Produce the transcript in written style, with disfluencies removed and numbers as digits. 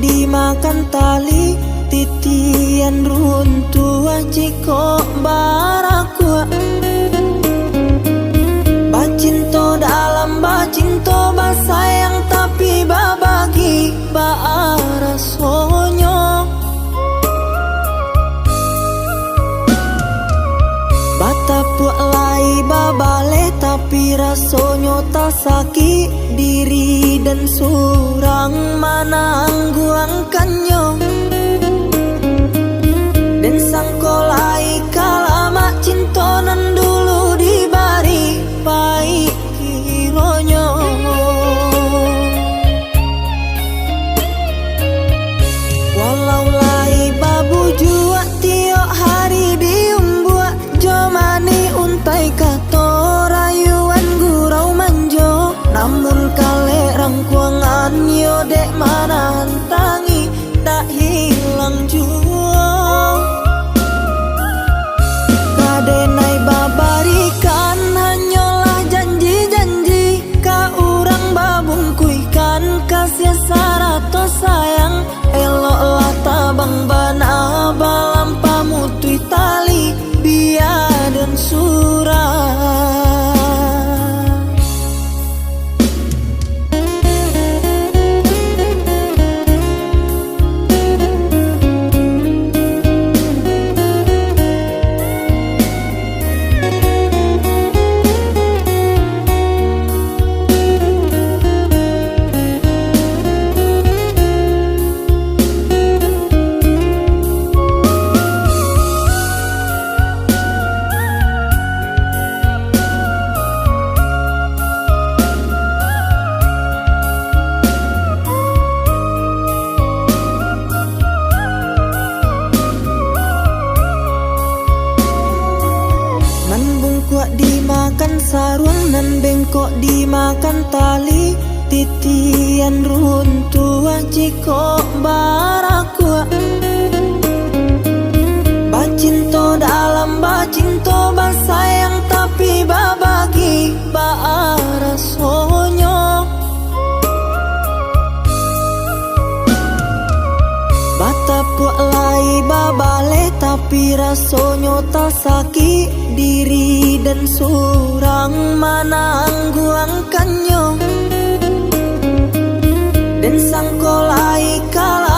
dimakan tali, titian runtuh jiko barakua. Bacinto dalam bacinto basayang tapi babagi baarasonyo. Batapuk lai babale tapi rasonyo tak sakit diri dan surang manangguangkannya. Dan sangkolai kalama cintonan dulu dibari baik kironyo. Walau lai babu jua tiok hari diumbuak jomani untai kato rayuan gurau manjo. Namun kale rangkuangan yo dek mana hantangi tak hilang jua. Kadenai babarikan hanyalah janji-janji, ka urang babungkuikan kasih sarato sayang. Eloklah tabang bana balam pamutui tali biar dan surah. Dimakan sarung nan bengkok dimakan tali, titian runtuh jiko barakua. Bacinto dalam bacinto basayang tapi babagi baarasonyo. Batapuk lai babale tapi rasonyo tak sakit diri dan surang manangguangkannya. Dan sangkolai kala